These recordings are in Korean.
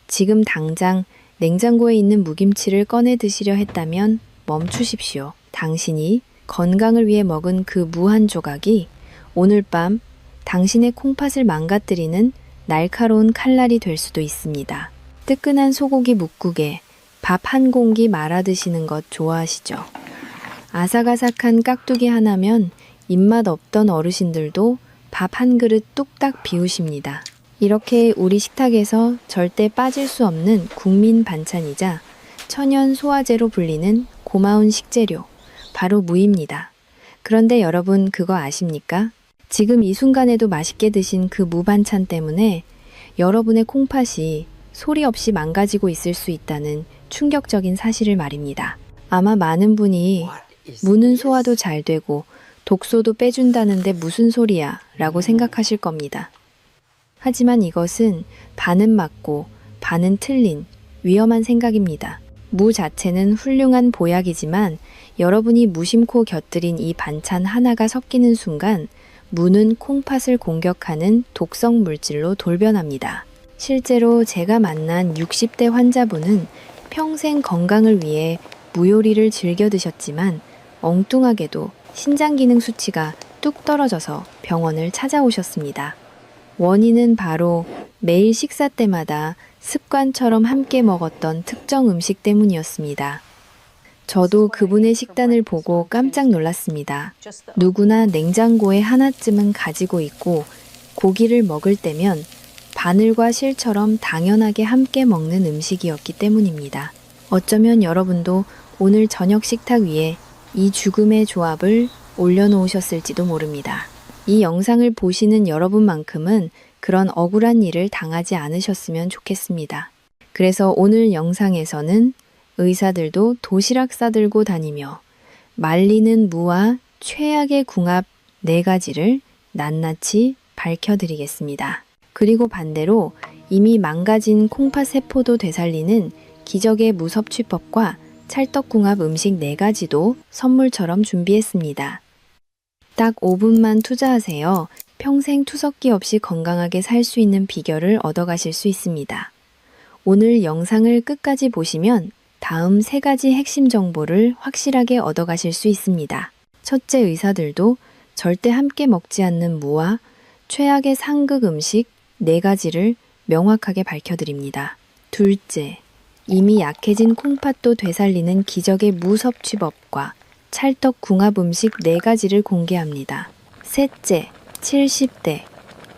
지금 당장 냉장고에 있는 무김치를 꺼내 드시려 했다면 멈추십시오. 당신이 건강을 위해 먹은 그 무 한 조각이 오늘 밤 당신의 콩팥을 망가뜨리는 날카로운 칼날이 될 수도 있습니다. 뜨끈한 소고기 뭇국에 밥 한 공기 말아 드시는 것 좋아하시죠? 아삭아삭한 깍두기 하나면 입맛 없던 어르신들도 밥 한 그릇 뚝딱 비우십니다. 이렇게 우리 식탁에서 절대 빠질 수 없는 국민 반찬이자 천연 소화제로 불리는 고마운 식재료, 바로 무입니다. 그런데 여러분 그거 아십니까? 지금 이 순간에도 맛있게 드신 그 무 반찬 때문에 여러분의 콩팥이 소리 없이 망가지고 있을 수 있다는 충격적인 사실을 말입니다. 아마 많은 분이 무는 소화도 잘 되고 독소도 빼준다는데 무슨 소리야 라고 생각하실 겁니다. 하지만 이것은 반은 맞고 반은 틀린 위험한 생각입니다. 무 자체는 훌륭한 보약이지만 여러분이 무심코 곁들인 이 반찬 하나가 섞이는 순간 무는 콩팥을 공격하는 독성 물질로 돌변합니다. 실제로 제가 만난 60대 환자분은 평생 건강을 위해 무 요리를 즐겨 드셨지만 엉뚱하게도 신장 기능 수치가 뚝 떨어져서 병원을 찾아오셨습니다. 원인은 바로 매일 식사 때마다 습관처럼 함께 먹었던 특정 음식 때문이었습니다. 저도 그분의 식단을 보고 깜짝 놀랐습니다. 누구나 냉장고에 하나쯤은 가지고 있고 고기를 먹을 때면 바늘과 실처럼 당연하게 함께 먹는 음식이었기 때문입니다. 어쩌면 여러분도 오늘 저녁 식탁 위에 이 죽음의 조합을 올려놓으셨을지도 모릅니다. 이 영상을 보시는 여러분만큼은 그런 억울한 일을 당하지 않으셨으면 좋겠습니다. 그래서 오늘 영상에서는 의사들도 도시락 싸들고 다니며 말리는 무와 최악의 궁합 4가지를 낱낱이 밝혀드리겠습니다. 그리고 반대로 이미 망가진 콩팥 세포도 되살리는 기적의 무섭취법과 찰떡궁합 음식 4가지도 선물처럼 준비했습니다. 딱 5분만 투자하세요. 평생 투석기 없이 건강하게 살 수 있는 비결을 얻어가실 수 있습니다. 오늘 영상을 끝까지 보시면 다음 3가지 핵심 정보를 확실하게 얻어가실 수 있습니다. 첫째, 의사들도 절대 함께 먹지 않는 무와 최악의 상극 음식 4가지를 명확하게 밝혀드립니다. 둘째, 이미 약해진 콩팥도 되살리는 기적의 무 섭취법과 찰떡 궁합 음식 4가지를 공개합니다. 셋째, 70대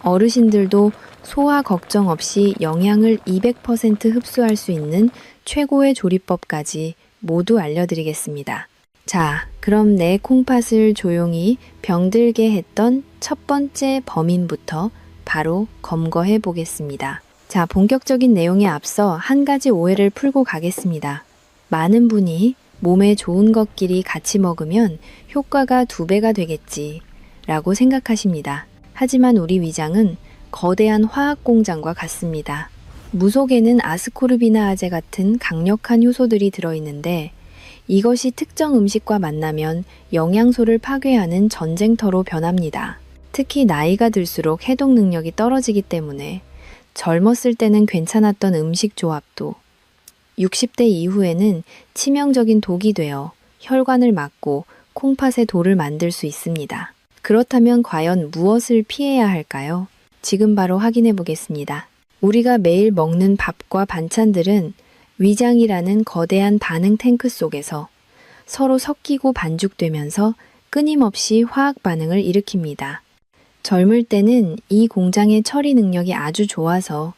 어르신들도 소화 걱정 없이 영양을 200% 흡수할 수 있는 최고의 조리법까지 모두 알려드리겠습니다. 자, 그럼 내 콩팥을 조용히 병들게 했던 첫 번째 범인부터 바로 검거해 보겠습니다. 자, 본격적인 내용에 앞서 한 가지 오해를 풀고 가겠습니다. 많은 분이 몸에 좋은 것끼리 같이 먹으면 효과가 2배가 되겠지 라고 생각하십니다. 하지만 우리 위장은 거대한 화학 공장과 같습니다. 무 속에는 아스코르비나아제 같은 강력한 효소들이 들어있는데 이것이 특정 음식과 만나면 영양소를 파괴하는 전쟁터로 변합니다. 특히 나이가 들수록 해독 능력이 떨어지기 때문에 젊었을 때는 괜찮았던 음식 조합도 60대 이후에는 치명적인 독이 되어 혈관을 막고 콩팥에 돌을 만들 수 있습니다. 그렇다면 과연 무엇을 피해야 할까요? 지금 바로 확인해 보겠습니다. 우리가 매일 먹는 밥과 반찬들은 위장이라는 거대한 반응 탱크 속에서 서로 섞이고 반죽되면서 끊임없이 화학 반응을 일으킵니다. 젊을 때는 이 공장의 처리 능력이 아주 좋아서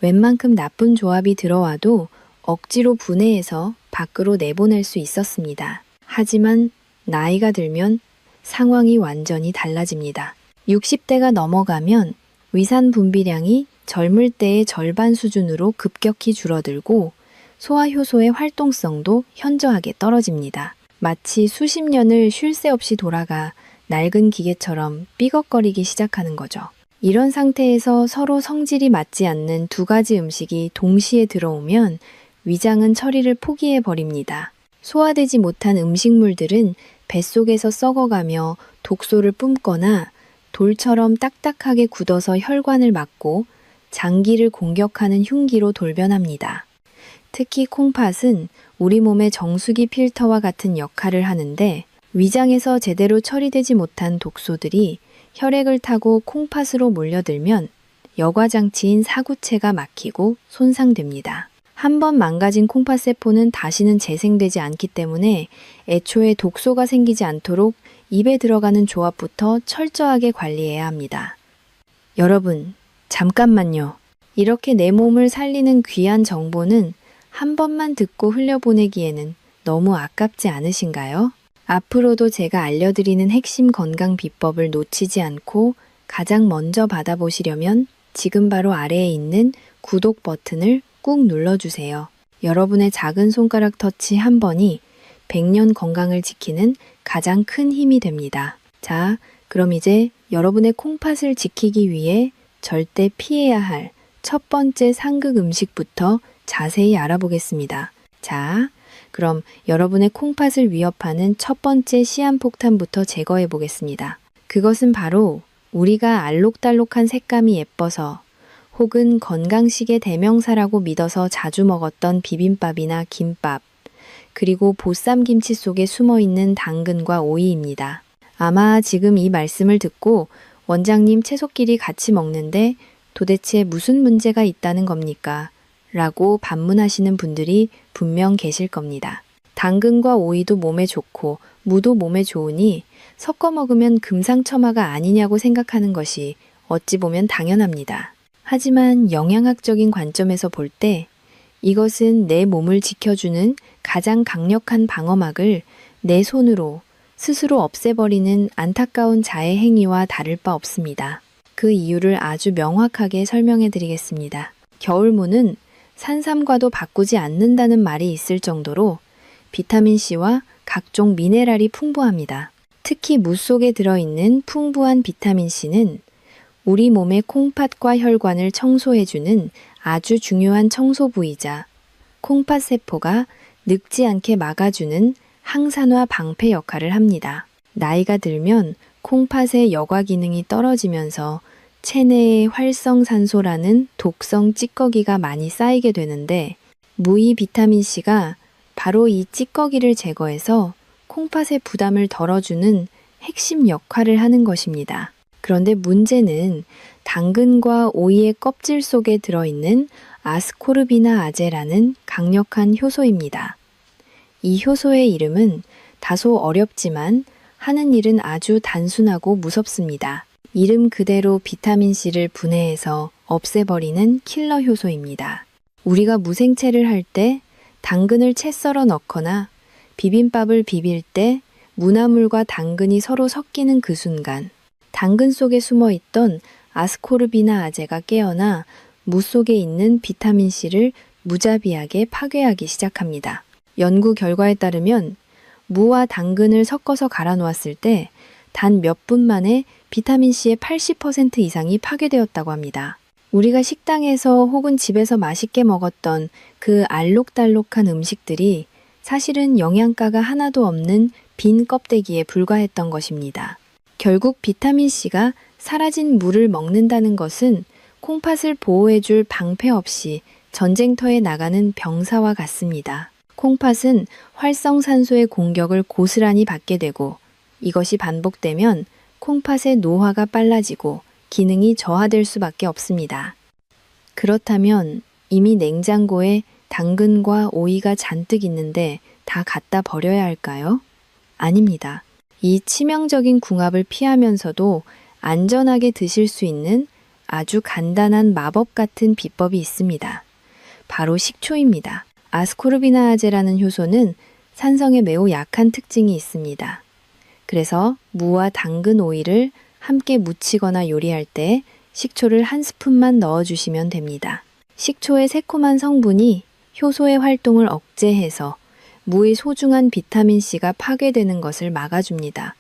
웬만큼 나쁜 조합이 들어와도 억지로 분해해서 밖으로 내보낼 수 있었습니다. 하지만 나이가 들면 상황이 완전히 달라집니다. 60대가 넘어가면 위산 분비량이 젊을 때의 절반 수준으로 급격히 줄어들고 소화효소의 활동성도 현저하게 떨어집니다. 마치 수십 년을 쉴 새 없이 돌아가 낡은 기계처럼 삐걱거리기 시작하는 거죠. 이런 상태에서 서로 성질이 맞지 않는 2가지 음식이 동시에 들어오면 위장은 처리를 포기해 버립니다. 소화되지 못한 음식물들은 뱃속에서 썩어가며 독소를 뿜거나 돌처럼 딱딱하게 굳어서 혈관을 막고 장기를 공격하는 흉기로 돌변합니다. 특히 콩팥은 우리 몸의 정수기 필터와 같은 역할을 하는데 위장에서 제대로 처리되지 못한 독소들이 혈액을 타고 콩팥으로 몰려들면 여과장치인 사구체가 막히고 손상됩니다. 한번 망가진 콩팥세포는 다시는 재생되지 않기 때문에 애초에 독소가 생기지 않도록 입에 들어가는 조합부터 철저하게 관리해야 합니다. 여러분, 잠깐만요. 이렇게 내 몸을 살리는 귀한 정보는 한 번만 듣고 흘려보내기에는 너무 아깝지 않으신가요? 앞으로도 제가 알려드리는 핵심 건강 비법을 놓치지 않고 가장 먼저 받아보시려면 지금 바로 아래에 있는 구독 버튼을 꾹 눌러주세요. 여러분의 작은 손가락 터치 한 번이 100년 건강을 지키는 가장 큰 힘이 됩니다. 자, 그럼 이제 여러분의 콩팥을 지키기 위해 절대 피해야 할 첫 번째 상극 음식부터 자세히 알아보겠습니다. 자, 그럼 여러분의 콩팥을 위협하는 첫 번째 시한폭탄부터 제거해 보겠습니다. 그것은 바로 우리가 알록달록한 색감이 예뻐서 혹은 건강식의 대명사라고 믿어서 자주 먹었던 비빔밥이나 김밥, 그리고 보쌈김치 속에 숨어있는 당근과 오이입니다. 아마 지금 이 말씀을 듣고 원장님 채소끼리 같이 먹는데 도대체 무슨 문제가 있다는 겁니까? 라고 반문하시는 분들이 분명 계실 겁니다. 당근과 오이도 몸에 좋고 무도 몸에 좋으니 섞어 먹으면 금상첨화가 아니냐고 생각하는 것이 어찌 보면 당연합니다. 하지만 영양학적인 관점에서 볼 때 이것은 내 몸을 지켜주는 가장 강력한 방어막을 내 손으로 스스로 없애버리는 안타까운 자해 행위와 다를 바 없습니다. 그 이유를 아주 명확하게 설명해 드리겠습니다. 겨울무는 산삼과도 바꾸지 않는다는 말이 있을 정도로 비타민C와 각종 미네랄이 풍부합니다. 특히 무 속에 들어있는 풍부한 비타민C는 우리 몸의 콩팥과 혈관을 청소해주는 아주 중요한 청소 부위이자 콩팥 세포가 늙지 않게 막아주는 항산화 방패 역할을 합니다. 나이가 들면 콩팥의 여과 기능이 떨어지면서 체내에 활성산소라는 독성 찌꺼기가 많이 쌓이게 되는데 무의 비타민C가 바로 이 찌꺼기를 제거해서 콩팥의 부담을 덜어주는 핵심 역할을 하는 것입니다. 그런데 문제는 당근과 오이의 껍질 속에 들어있는 아스코르비나 아제라는 강력한 효소입니다. 이 효소의 이름은 다소 어렵지만 하는 일은 아주 단순하고 무섭습니다. 이름 그대로 비타민C를 분해해서 없애버리는 킬러 효소입니다. 우리가 무생채를 할 때 당근을 채 썰어 넣거나 비빔밥을 비빌 때 무나물과 당근이 서로 섞이는 그 순간 당근 속에 숨어있던 아스코르비나 아제가 깨어나 무 속에 있는 비타민C를 무자비하게 파괴하기 시작합니다. 연구 결과에 따르면 무와 당근을 섞어서 갈아 놓았을 때 단 몇 분 만에 비타민C의 80% 이상이 파괴되었다고 합니다. 우리가 식당에서 혹은 집에서 맛있게 먹었던 그 알록달록한 음식들이 사실은 영양가가 하나도 없는 빈 껍데기에 불과했던 것입니다. 결국 비타민C가 사라진 무를 먹는다는 것은 콩팥을 보호해줄 방패 없이 전쟁터에 나가는 병사와 같습니다. 콩팥은 활성산소의 공격을 고스란히 받게 되고 이것이 반복되면 콩팥의 노화가 빨라지고 기능이 저하될 수밖에 없습니다. 그렇다면 이미 냉장고에 당근과 오이가 잔뜩 있는데 다 갖다 버려야 할까요? 아닙니다. 이 치명적인 궁합을 피하면서도 안전하게 드실 수 있는 아주 간단한 마법 같은 비법이 있습니다. 바로 식초입니다. 아스코르비나아제라는 효소는 산성에 매우 약한 특징이 있습니다. 그래서 무와 당근 오이를 함께 무치거나 요리할 때 식초를 한 스푼만 넣어주시면 됩니다. 식초의 새콤한 성분이 효소의 활동을 억제해서 무의 소중한 비타민C가 파괴되는 것을 막아줍니다.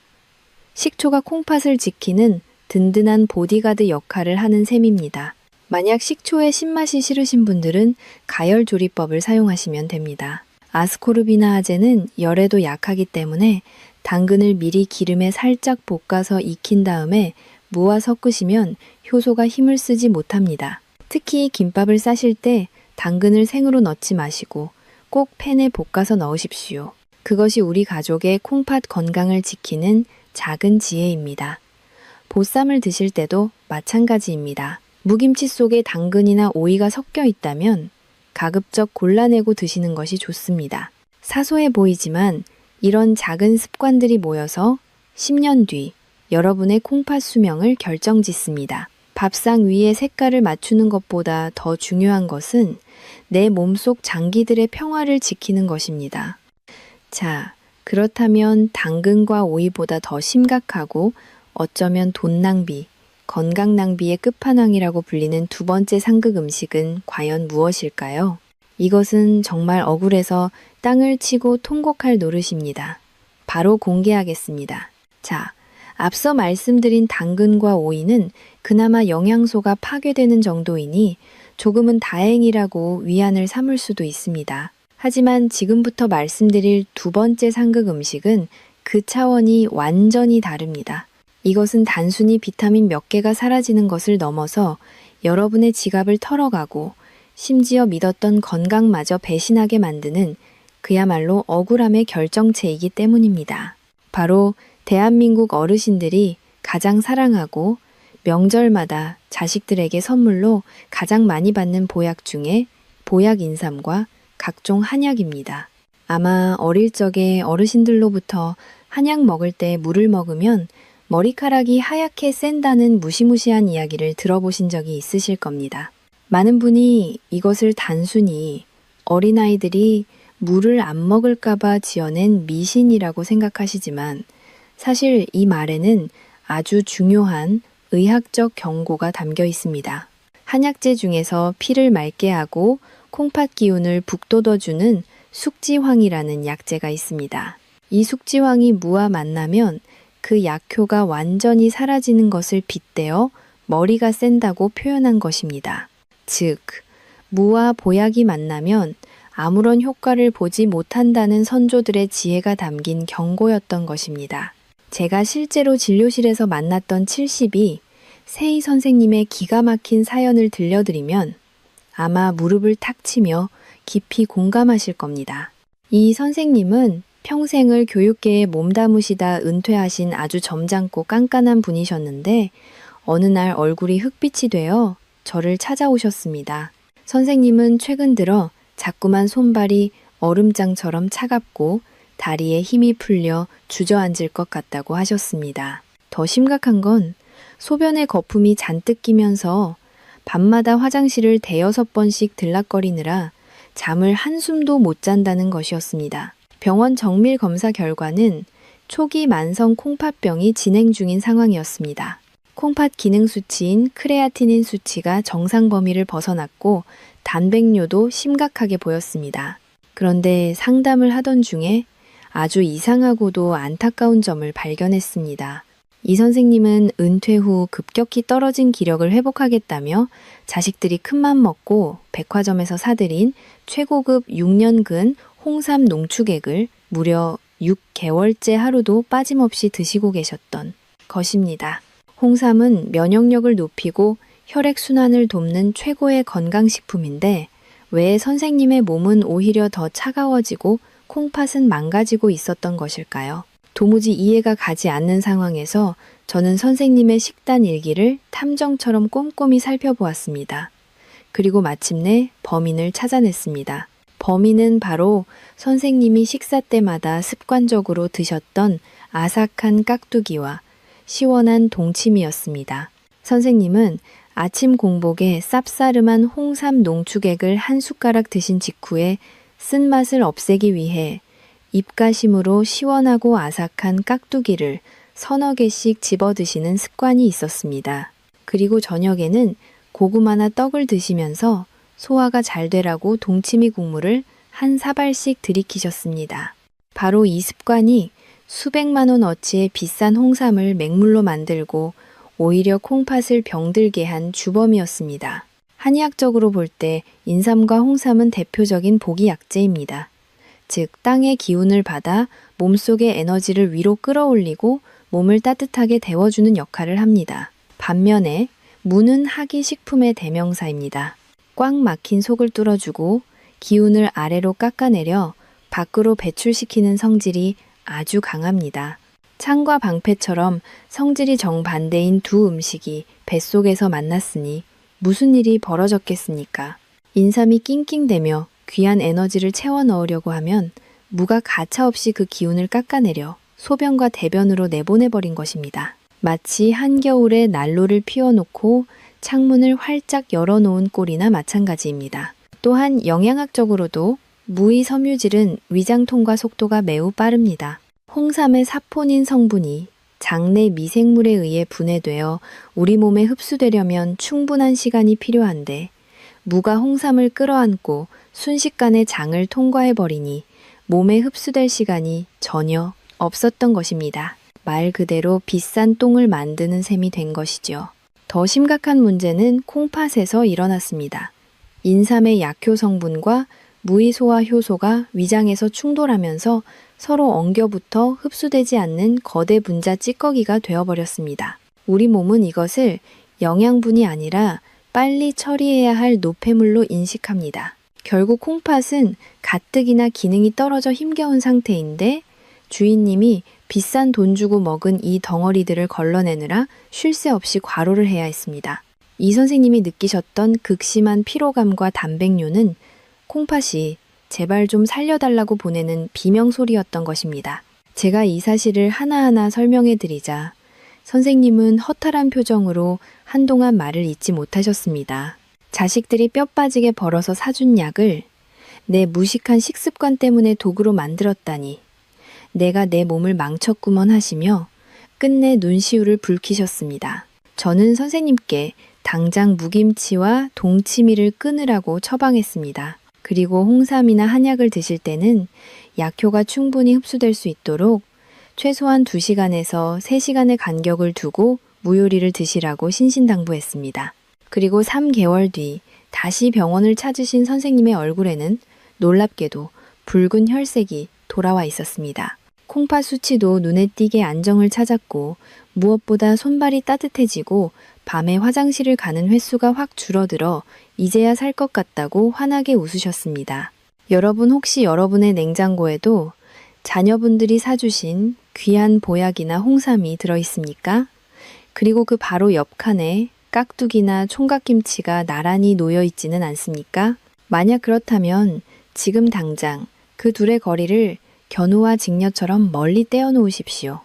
식초가 콩팥을 지키는 든든한 보디가드 역할을 하는 셈입니다. 만약 식초의 신맛이 싫으신 분들은 가열조리법을 사용하시면 됩니다. 아스코르비나아제는 열에도 약하기 때문에 당근을 미리 기름에 살짝 볶아서 익힌 다음에 무와 섞으시면 효소가 힘을 쓰지 못합니다. 특히 김밥을 싸실 때 당근을 생으로 넣지 마시고 꼭 팬에 볶아서 넣으십시오. 그것이 우리 가족의 콩팥 건강을 지키는 작은 지혜입니다. 보쌈을 드실 때도 마찬가지입니다. 무김치 속에 당근이나 오이가 섞여 있다면 가급적 골라내고 드시는 것이 좋습니다. 사소해 보이지만 이런 작은 습관들이 모여서 10년 뒤 여러분의 콩팥 수명을 결정짓습니다. 밥상 위의 색깔을 맞추는 것보다 더 중요한 것은 내 몸속 장기들의 평화를 지키는 것입니다. 자, 그렇다면 당근과 오이보다 더 심각하고 어쩌면 돈 낭비, 건강 낭비의 끝판왕이라고 불리는 두 번째 상극 음식은 과연 무엇일까요? 이것은 정말 억울해서 땅을 치고 통곡할 노릇입니다. 바로 공개하겠습니다. 자, 앞서 말씀드린 당근과 오이는 그나마 영양소가 파괴되는 정도이니 조금은 다행이라고 위안을 삼을 수도 있습니다. 하지만 지금부터 말씀드릴 두 번째 상극 음식은 그 차원이 완전히 다릅니다. 이것은 단순히 비타민 몇 개가 사라지는 것을 넘어서 여러분의 지갑을 털어가고 심지어 믿었던 건강마저 배신하게 만드는 그야말로 억울함의 결정체이기 때문입니다. 바로 대한민국 어르신들이 가장 사랑하고 명절마다 자식들에게 선물로 가장 많이 받는 보약 중에 보약 인삼과 각종 한약입니다. 아마 어릴 적에 어르신들로부터 한약 먹을 때 물을 먹으면 머리카락이 하얗게 샌다는 무시무시한 이야기를 들어보신 적이 있으실 겁니다. 많은 분이 이것을 단순히 어린아이들이 물을 안 먹을까봐 지어낸 미신이라고 생각하시지만 사실 이 말에는 아주 중요한 의학적 경고가 담겨 있습니다. 한약재 중에서 피를 맑게 하고 콩팥 기운을 북돋워주는 숙지황이라는 약재가 있습니다. 이 숙지황이 무와 만나면 그 약효가 완전히 사라지는 것을 빗대어 머리가 샌다고 표현한 것입니다. 즉, 무와 보약이 만나면 아무런 효과를 보지 못한다는 선조들의 지혜가 담긴 경고였던 것입니다. 제가 실제로 진료실에서 만났던 70이 세희 선생님의 기가 막힌 사연을 들려드리면 아마 무릎을 탁 치며 깊이 공감하실 겁니다. 이 선생님은 평생을 교육계에 몸담으시다 은퇴하신 아주 점잖고 깐깐한 분이셨는데 어느 날 얼굴이 흑빛이 되어 저를 찾아오셨습니다. 선생님은 최근 들어 자꾸만 손발이 얼음장처럼 차갑고 다리에 힘이 풀려 주저앉을 것 같다고 하셨습니다. 더 심각한 건 소변에 거품이 잔뜩 끼면서 밤마다 화장실을 대여섯 번씩 들락거리느라 잠을 한숨도 못 잔다는 것이었습니다. 병원 정밀 검사 결과는 초기 만성 콩팥병이 진행 중인 상황이었습니다. 콩팥 기능 수치인 크레아티닌 수치가 정상 범위를 벗어났고 단백뇨도 심각하게 보였습니다. 그런데 상담을 하던 중에 아주 이상하고도 안타까운 점을 발견했습니다. 이 선생님은 은퇴 후 급격히 떨어진 기력을 회복하겠다며 자식들이 큰맘 먹고 백화점에서 사들인 최고급 6년근 홍삼 농축액을 무려 6개월째 하루도 빠짐없이 드시고 계셨던 것입니다. 홍삼은 면역력을 높이고 혈액순환을 돕는 최고의 건강식품인데 왜 선생님의 몸은 오히려 더 차가워지고 콩팥은 망가지고 있었던 것일까요? 도무지 이해가 가지 않는 상황에서 저는 선생님의 식단 일기를 탐정처럼 꼼꼼히 살펴보았습니다. 그리고 마침내 범인을 찾아냈습니다. 범인은 바로 선생님이 식사 때마다 습관적으로 드셨던 아삭한 깍두기와 시원한 동치미였습니다. 선생님은 아침 공복에 쌉싸름한 홍삼 농축액을 한 숟가락 드신 직후에 쓴맛을 없애기 위해 입가심으로 시원하고 아삭한 깍두기를 서너 개씩 집어 드시는 습관이 있었습니다. 그리고 저녁에는 고구마나 떡을 드시면서 소화가 잘 되라고 동치미 국물을 한 사발씩 들이키셨습니다. 바로 이 습관이 수백만 원 어치의 비싼 홍삼을 맹물로 만들고 오히려 콩팥을 병들게 한 주범이었습니다. 한의학적으로 볼 때 인삼과 홍삼은 대표적인 보기약재입니다. 즉 땅의 기운을 받아 몸속의 에너지를 위로 끌어올리고 몸을 따뜻하게 데워주는 역할을 합니다. 반면에 무는 하기식품의 대명사입니다. 꽉 막힌 속을 뚫어주고 기운을 아래로 깎아내려 밖으로 배출시키는 성질이 아주 강합니다. 창과 방패처럼 성질이 정반대인 두 음식이 뱃속에서 만났으니 무슨 일이 벌어졌겠습니까? 인삼이 낑낑대며 귀한 에너지를 채워 넣으려고 하면 무가 가차없이 그 기운을 깎아내려 소변과 대변으로 내보내버린 것입니다. 마치 한겨울에 난로를 피워놓고 창문을 활짝 열어놓은 꼴이나 마찬가지입니다. 또한 영양학적으로도 무의 섬유질은 위장 통과 속도가 매우 빠릅니다. 홍삼의 사포닌 성분이 장내 미생물에 의해 분해되어 우리 몸에 흡수되려면 충분한 시간이 필요한데 무가 홍삼을 끌어안고 순식간에 장을 통과해버리니 몸에 흡수될 시간이 전혀 없었던 것입니다. 말 그대로 비싼 똥을 만드는 셈이 된 것이죠. 더 심각한 문제는 콩팥에서 일어났습니다. 인삼의 약효 성분과 무의 소화 효소가 위장에서 충돌하면서 서로 엉겨붙어 흡수되지 않는 거대 분자 찌꺼기가 되어버렸습니다. 우리 몸은 이것을 영양분이 아니라 빨리 처리해야 할 노폐물로 인식합니다. 결국 콩팥은 가뜩이나 기능이 떨어져 힘겨운 상태인데 주인님이 비싼 돈 주고 먹은 이 덩어리들을 걸러내느라 쉴 새 없이 과로를 해야 했습니다. 이 선생님이 느끼셨던 극심한 피로감과 단백뇨는 콩팥이 제발 좀 살려달라고 보내는 비명소리였던 것입니다. 제가 이 사실을 하나하나 설명해 드리자 선생님은 허탈한 표정으로 한동안 말을 잇지 못하셨습니다. 자식들이 뼈 빠지게 벌어서 사준 약을 내 무식한 식습관 때문에 독으로 만들었다니 내가 내 몸을 망쳤구먼 하시며 끝내 눈시울을 붉히셨습니다. 저는 선생님께 당장 무김치와 동치미를 끊으라고 처방했습니다. 그리고 홍삼이나 한약을 드실 때는 약효가 충분히 흡수될 수 있도록 최소한 2시간에서 3시간의 간격을 두고 무요리를 드시라고 신신당부했습니다. 그리고 3개월 뒤 다시 병원을 찾으신 선생님의 얼굴에는 놀랍게도 붉은 혈색이 돌아와 있었습니다. 콩팥 수치도 눈에 띄게 안정을 찾았고 무엇보다 손발이 따뜻해지고 밤에 화장실을 가는 횟수가 확 줄어들어 이제야 살 것 같다고 환하게 웃으셨습니다. 여러분 혹시 여러분의 냉장고에도 자녀분들이 사주신 귀한 보약이나 홍삼이 들어있습니까? 그리고 그 바로 옆 칸에 깍두기나 총각김치가 나란히 놓여 있지는 않습니까? 만약 그렇다면 지금 당장 그 둘의 거리를 견우와 직녀처럼 멀리 떼어 놓으십시오.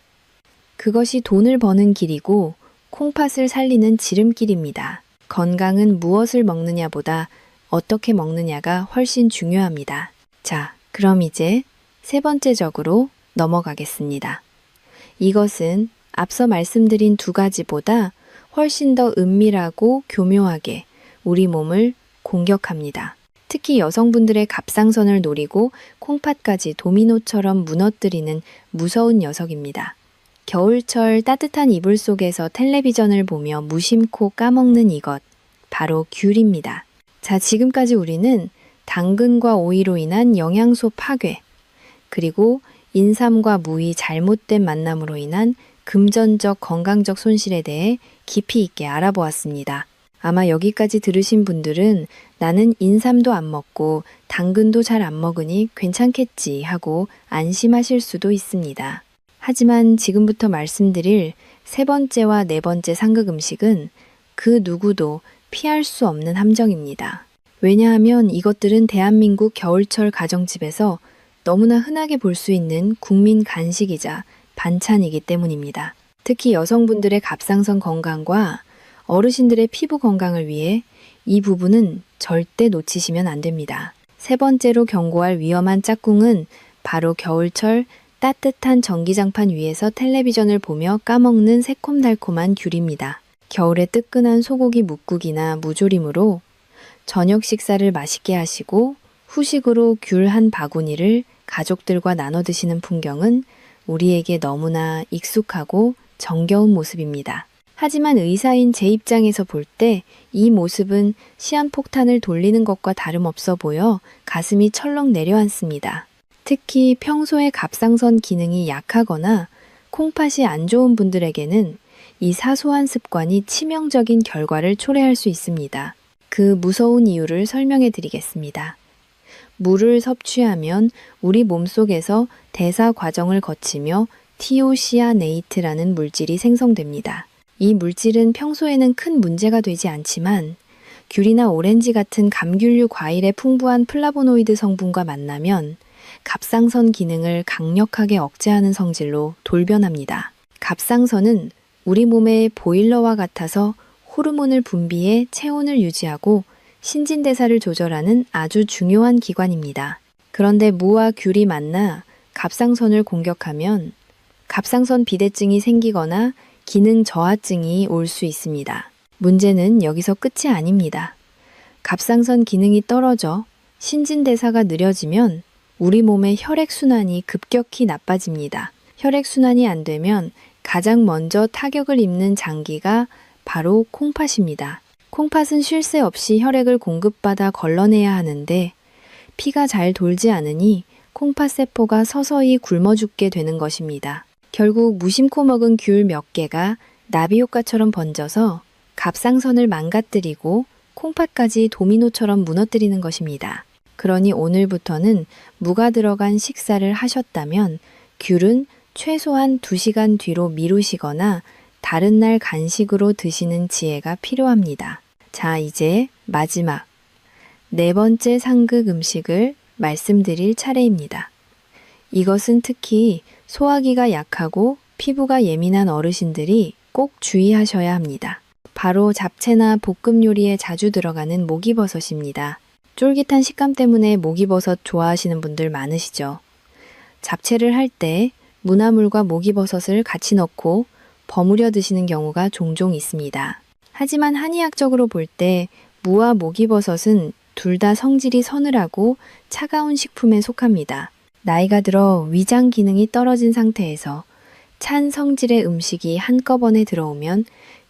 그것이 돈을 버는 길이고 콩팥을 살리는 지름길입니다. 건강은 무엇을 먹느냐보다 어떻게 먹느냐가 훨씬 중요합니다. 자, 그럼 이제 3번째적으로 넘어가겠습니다. 이것은 앞서 말씀드린 2가지보다 훨씬 더 은밀하고 교묘하게 우리 몸을 공격합니다. 특히 여성분들의 갑상선을 노리고 콩팥까지 도미노처럼 무너뜨리는 무서운 녀석입니다. 겨울철 따뜻한 이불 속에서 텔레비전을 보며 무심코 까먹는 이것, 바로 귤입니다. 자, 지금까지 우리는 당근과 오이로 인한 영양소 파괴, 그리고 인삼과 무의 잘못된 만남으로 인한 금전적, 건강적 손실에 대해 깊이 있게 알아보았습니다. 아마 여기까지 들으신 분들은 나는 인삼도 안 먹고 당근도 잘 안 먹으니 괜찮겠지 하고 안심하실 수도 있습니다. 하지만 지금부터 말씀드릴 3번째와 4번째 상극 음식은 그 누구도 피할 수 없는 함정입니다. 왜냐하면 이것들은 대한민국 겨울철 가정집에서 너무나 흔하게 볼 수 있는 국민 간식이자 반찬이기 때문입니다. 특히 여성분들의 갑상선 건강과 어르신들의 피부 건강을 위해 이 부분은 절대 놓치시면 안 됩니다. 3번째로 경고할 위험한 짝꿍은 바로 겨울철 따뜻한 전기장판 위에서 텔레비전을 보며 까먹는 새콤달콤한 귤입니다. 겨울에 뜨끈한 소고기 묵국이나 무조림으로 저녁 식사를 맛있게 하시고 후식으로 귤 한 바구니를 가족들과 나눠 드시는 풍경은 우리에게 너무나 익숙하고 정겨운 모습입니다. 하지만 의사인 제 입장에서 볼 때 이 모습은 시한폭탄을 돌리는 것과 다름없어 보여 가슴이 철렁 내려앉습니다. 특히 평소에 갑상선 기능이 약하거나 콩팥이 안 좋은 분들에게는 이 사소한 습관이 치명적인 결과를 초래할 수 있습니다. 그 무서운 이유를 설명해 드리겠습니다. 물을 섭취하면 우리 몸속에서 대사 과정을 거치며 티오시아네이트라는 물질이 생성됩니다. 이 물질은 평소에는 큰 문제가 되지 않지만 귤이나 오렌지 같은 감귤류 과일의 풍부한 플라보노이드 성분과 만나면 갑상선 기능을 강력하게 억제하는 성질로 돌변합니다. 갑상선은 우리 몸의 보일러와 같아서 호르몬을 분비해 체온을 유지하고 신진대사를 조절하는 아주 중요한 기관입니다. 그런데 무와 귤이 만나 갑상선을 공격하면 갑상선 비대증이 생기거나 기능 저하증이 올 수 있습니다. 문제는 여기서 끝이 아닙니다. 갑상선 기능이 떨어져 신진대사가 느려지면 우리 몸의 혈액순환이 급격히 나빠집니다. 혈액순환이 안 되면 가장 먼저 타격을 입는 장기가 바로 콩팥입니다. 콩팥은 쉴 새 없이 혈액을 공급받아 걸러내야 하는데 피가 잘 돌지 않으니 콩팥세포가 서서히 굶어 죽게 되는 것입니다. 결국 무심코 먹은 귤 몇 개가 나비 효과처럼 번져서 갑상선을 망가뜨리고 콩팥까지 도미노처럼 무너뜨리는 것입니다. 그러니 오늘부터는 무가 들어간 식사를 하셨다면 귤은 최소한 2시간 뒤로 미루시거나 다른 날 간식으로 드시는 지혜가 필요합니다. 자, 이제 마지막 4번째 상극 음식을 말씀드릴 차례입니다. 이것은 특히 소화기가 약하고 피부가 예민한 어르신들이 꼭 주의하셔야 합니다. 바로 잡채나 볶음 요리에 자주 들어가는 목이버섯입니다. 쫄깃한 식감 때문에 목이버섯 좋아하시는 분들 많으시죠? 잡채를 할 때 무나물과 목이버섯을 같이 넣고 버무려 드시는 경우가 종종 있습니다. 하지만 한의학적으로 볼 때 무와 목이버섯은 둘 다 성질이 서늘하고 차가운 식품에 속합니다. 나이가 들어 위장 기능이 떨어진 상태에서 찬 성질의 음식이 한꺼번에 들어오면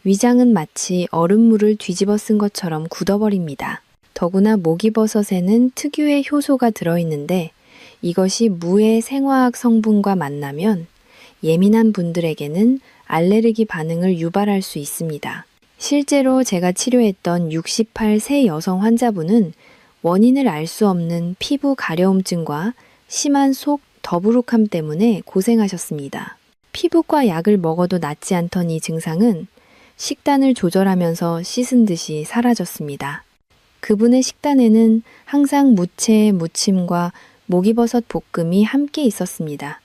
위장은 마치 얼음물을 뒤집어 쓴 것처럼 굳어버립니다. 더구나 목이버섯에는 특유의 효소가 들어있는데 이것이 무의 생화학 성분과 만나면 예민한 분들에게는 알레르기 반응을 유발할 수 있습니다. 실제로 제가 치료했던 68세 여성 환자분은 원인을 알 수 없는 피부 가려움증과 심한 속 더부룩함 때문에 고생하셨습니다. 피부과 약을 먹어도 낫지 않던 이 증상은 식단을 조절하면서 씻은 듯이 사라졌습니다. 그분의 식단에는 항상 무채, 무침과 목이버섯 볶음이 함께 있었습니다.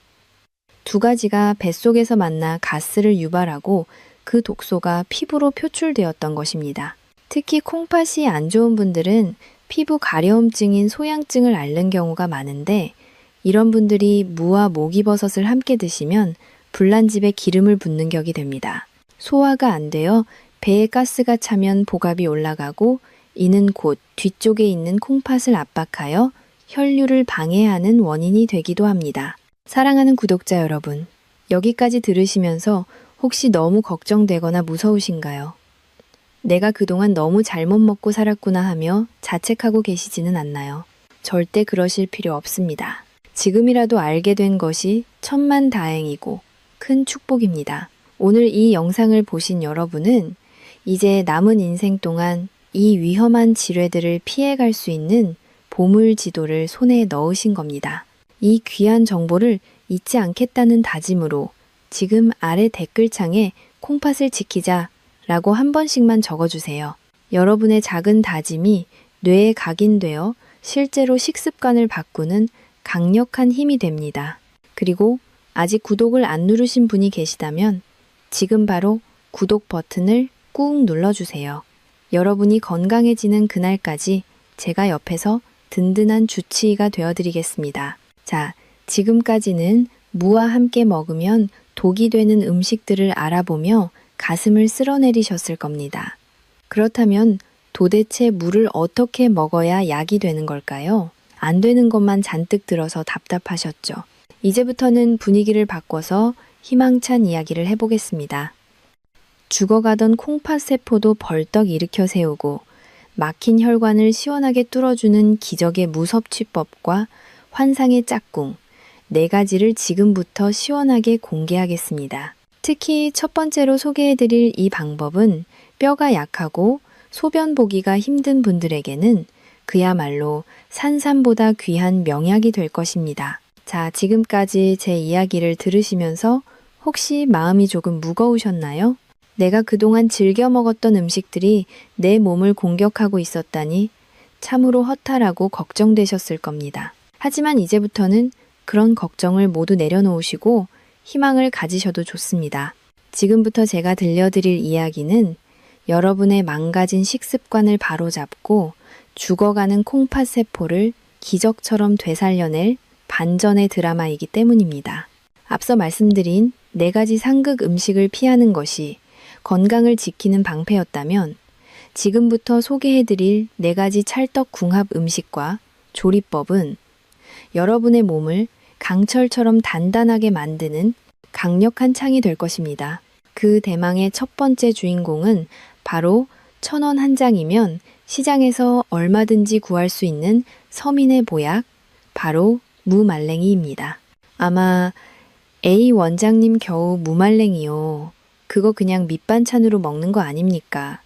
두 가지가 뱃속에서 만나 가스를 유발하고 그 독소가 피부로 표출되었던 것입니다. 특히 콩팥이 안 좋은 분들은 피부 가려움증인 소양증을 앓는 경우가 많은데 이런 분들이 무와 목이버섯을 함께 드시면 불난집에 기름을 붓는 격이 됩니다. 소화가 안 되어 배에 가스가 차면 복압이 올라가고 이는 곧 뒤쪽에 있는 콩팥을 압박하여 혈류를 방해하는 원인이 되기도 합니다. 사랑하는 구독자 여러분, 여기까지 들으시면서 혹시 너무 걱정되거나 무서우신가요? 내가 그동안 너무 잘못 먹고 살았구나 하며 자책하고 계시지는 않나요? 절대 그러실 필요 없습니다. 지금이라도 알게 된 것이 천만다행이고 큰 축복입니다. 오늘 이 영상을 보신 여러분은 이제 남은 인생 동안 이 위험한 질환들을 피해갈 수 있는 보물지도를 손에 넣으신 겁니다. 이 귀한 정보를 잊지 않겠다는 다짐으로 지금 아래 댓글창에 콩팥을 지키자 라고 한 번씩만 적어주세요. 여러분의 작은 다짐이 뇌에 각인되어 실제로 식습관을 바꾸는 강력한 힘이 됩니다. 그리고 아직 구독을 안 누르신 분이 계시다면 지금 바로 구독 버튼을 꾹 눌러주세요. 여러분이 건강해지는 그날까지 제가 옆에서 든든한 주치의가 되어드리겠습니다. 자, 지금까지는 무와 함께 먹으면 독이 되는 음식들을 알아보며 가슴을 쓸어내리셨을 겁니다. 그렇다면 도대체 무를 어떻게 먹어야 약이 되는 걸까요? 안 되는 것만 잔뜩 들어서 답답하셨죠. 이제부터는 분위기를 바꿔서 희망찬 이야기를 해보겠습니다. 죽어가던 콩팥 세포도 벌떡 일으켜 세우고 막힌 혈관을 시원하게 뚫어주는 기적의 무섭취법과 환상의 짝꿍 4가지를 지금부터 시원하게 공개하겠습니다. 특히 첫 번째로 소개해드릴 이 방법은 뼈가 약하고 소변 보기가 힘든 분들에게는 그야말로 산삼보다 귀한 명약이 될 것입니다. 자, 지금까지 제 이야기를 들으시면서 혹시 마음이 조금 무거우셨나요? 내가 그동안 즐겨 먹었던 음식들이 내 몸을 공격하고 있었다니 참으로 허탈하고 걱정되셨을 겁니다. 하지만 이제부터는 그런 걱정을 모두 내려놓으시고 희망을 가지셔도 좋습니다. 지금부터 제가 들려드릴 이야기는 여러분의 망가진 식습관을 바로잡고 죽어가는 콩팥 세포를 기적처럼 되살려낼 반전의 드라마이기 때문입니다. 앞서 말씀드린 4가지 상극 음식을 피하는 것이 건강을 지키는 방패였다면 지금부터 소개해드릴 4가지 찰떡 궁합 음식과 조리법은 여러분의 몸을 강철처럼 단단하게 만드는 강력한 창이 될 것입니다. 그 대망의 첫 번째 주인공은 바로 1,000원 한 장이면 시장에서 얼마든지 구할 수 있는 서민의 보약, 바로 무말랭이입니다. 아마 A 원장님 겨우 무말랭이요. 그거 그냥 밑반찬으로 먹는 거 아닙니까?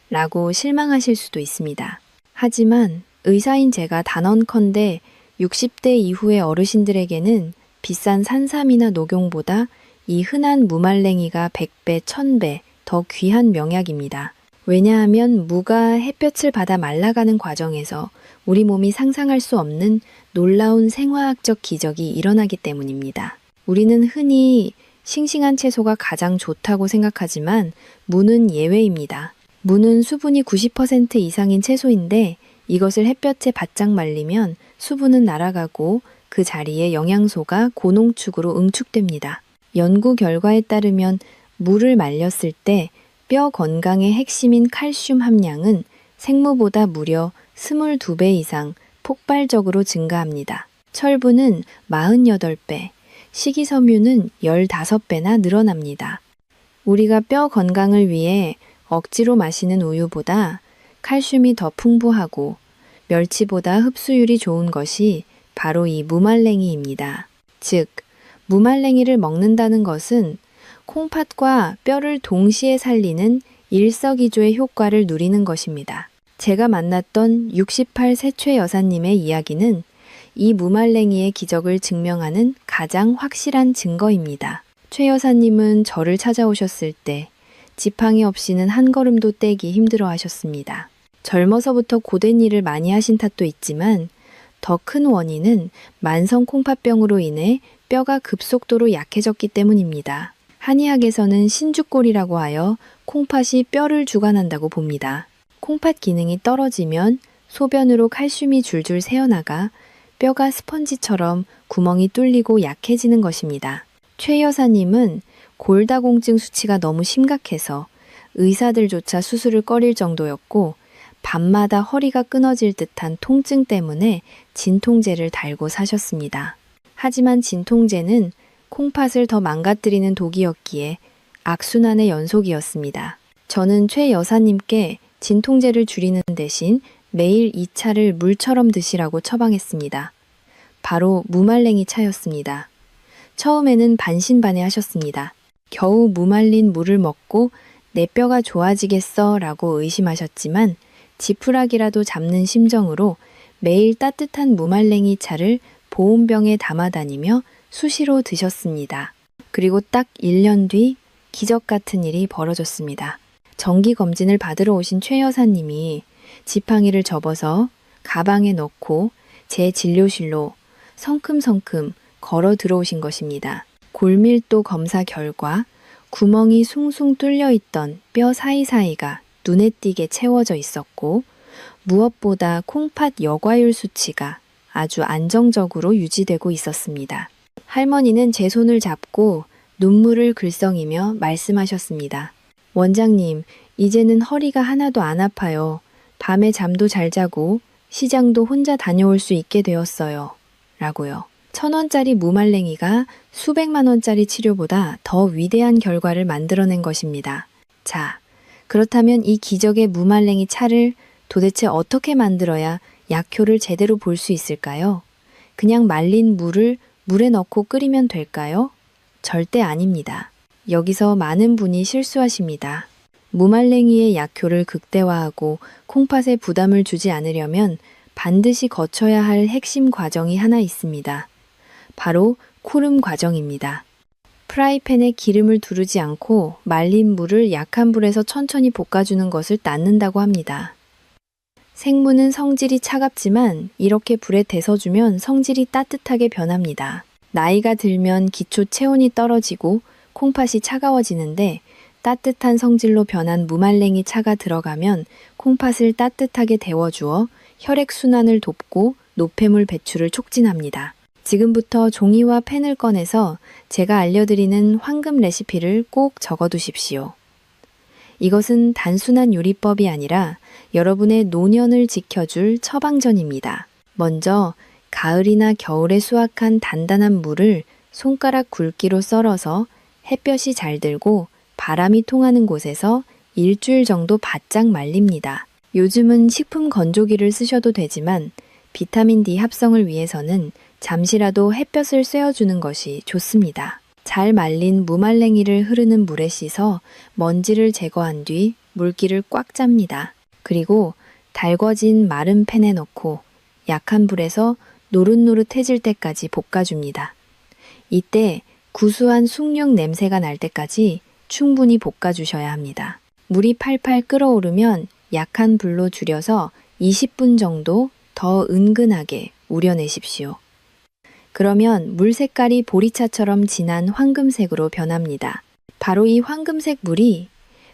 라고 실망하실 수도 있습니다. 하지만 의사인 제가 단언컨대 60대 이후의 어르신들에게는 비싼 산삼이나 녹용보다 이 흔한 무말랭이가 100배, 1000배 더 귀한 명약입니다. 왜냐하면 무가 햇볕을 받아 말라가는 과정에서 우리 몸이 상상할 수 없는 놀라운 생화학적 기적이 일어나기 때문입니다. 우리는 흔히 싱싱한 채소가 가장 좋다고 생각하지만 무는 예외입니다. 무는 수분이 90% 이상인 채소인데 이것을 햇볕에 바짝 말리면 수분은 날아가고 그 자리에 영양소가 고농축으로 응축됩니다. 연구 결과에 따르면 무를 말렸을 때 뼈 건강의 핵심인 칼슘 함량은 생무보다 무려 22배 이상 폭발적으로 증가합니다. 철분은 48배, 식이섬유는 15배나 늘어납니다. 우리가 뼈 건강을 위해 억지로 마시는 우유보다 칼슘이 더 풍부하고 멸치보다 흡수율이 좋은 것이 바로 이 무말랭이입니다. 즉, 무말랭이를 먹는다는 것은 콩팥과 뼈를 동시에 살리는 일석이조의 효과를 누리는 것입니다. 제가 만났던 68 세최 여사님의 이야기는 이 무말랭이의 기적을 증명하는 가장 확실한 증거입니다. 최 여사님은 저를 찾아오셨을 때 지팡이 없이는 한 걸음도 떼기 힘들어 하셨습니다. 젊어서부터 고된 일을 많이 하신 탓도 있지만 더 큰 원인은 만성 콩팥병으로 인해 뼈가 급속도로 약해졌기 때문입니다. 한의학에서는 신주골이라고 하여 콩팥이 뼈를 주관한다고 봅니다. 콩팥 기능이 떨어지면 소변으로 칼슘이 줄줄 새어나가 뼈가 스펀지처럼 구멍이 뚫리고 약해지는 것입니다. 최 여사님은 골다공증 수치가 너무 심각해서 의사들조차 수술을 꺼릴 정도였고 밤마다 허리가 끊어질 듯한 통증 때문에 진통제를 달고 사셨습니다. 하지만 진통제는 콩팥을 더 망가뜨리는 독이었기에 악순환의 연속이었습니다. 저는 최 여사님께 진통제를 줄이는 대신 매일 이 차를 물처럼 드시라고 처방했습니다. 바로 무말랭이 차였습니다. 처음에는 반신반의 하셨습니다. 겨우 무말린 물을 먹고 내 뼈가 좋아지겠어 라고 의심하셨지만 지푸라기라도 잡는 심정으로 매일 따뜻한 무말랭이 차를 보온병에 담아 다니며 수시로 드셨습니다. 그리고 딱 1년 뒤 기적 같은 일이 벌어졌습니다. 정기검진을 받으러 오신 최 여사님이 지팡이를 접어서 가방에 넣고 제 진료실로 성큼성큼 걸어 들어오신 것입니다. 골밀도 검사 결과 구멍이 숭숭 뚫려 있던 뼈 사이사이가 눈에 띄게 채워져 있었고 무엇보다 콩팥 여과율 수치가 아주 안정적으로 유지되고 있었습니다. 할머니는 제 손을 잡고 눈물을 글썽이며 말씀하셨습니다. 원장님, 이제는 허리가 하나도 안 아파요. 밤에 잠도 잘 자고 시장도 혼자 다녀올 수 있게 되었어요. 라고요. 1,000원짜리 무말랭이가 수백만 원짜리 치료보다 더 위대한 결과를 만들어낸 것입니다. 자, 그렇다면 이 기적의 무말랭이 차를 도대체 어떻게 만들어야 약효를 제대로 볼 수 있을까요? 그냥 말린 물을 물에 넣고 끓이면 될까요? 절대 아닙니다. 여기서 많은 분이 실수하십니다. 무말랭이의 약효를 극대화하고 콩팥에 부담을 주지 않으려면 반드시 거쳐야 할 핵심 과정이 하나 있습니다. 바로 코름 과정입니다. 프라이팬에 기름을 두르지 않고 말린 물을 약한 불에서 천천히 볶아주는 것을 낳는다고 합니다. 생무는 성질이 차갑지만 이렇게 불에 데서주면 성질이 따뜻하게 변합니다. 나이가 들면 기초 체온이 떨어지고 콩팥이 차가워지는데 따뜻한 성질로 변한 무말랭이 차가 들어가면 콩팥을 따뜻하게 데워주어 혈액순환을 돕고 노폐물 배출을 촉진합니다. 지금부터 종이와 펜을 꺼내서 제가 알려드리는 황금 레시피를 꼭 적어두십시오. 이것은 단순한 요리법이 아니라 여러분의 노년을 지켜줄 처방전입니다. 먼저 가을이나 겨울에 수확한 단단한 물을 손가락 굵기로 썰어서 햇볕이 잘 들고 바람이 통하는 곳에서 일주일 정도 바짝 말립니다. 요즘은 식품 건조기를 쓰셔도 되지만 비타민 D 합성을 위해서는 잠시라도 햇볕을 쐬어주는 것이 좋습니다. 잘 말린 무말랭이를 흐르는 물에 씻어 먼지를 제거한 뒤 물기를 꽉 짭니다. 그리고 달궈진 마른 팬에 넣고 약한 불에서 노릇노릇해질 때까지 볶아줍니다. 이때 구수한 숭늉 냄새가 날 때까지 충분히 볶아주셔야 합니다. 물이 팔팔 끓어오르면 약한 불로 줄여서 20분 정도 더 은근하게 우려내십시오. 그러면 물 색깔이 보리차처럼 진한 황금색으로 변합니다. 바로 이 황금색 물이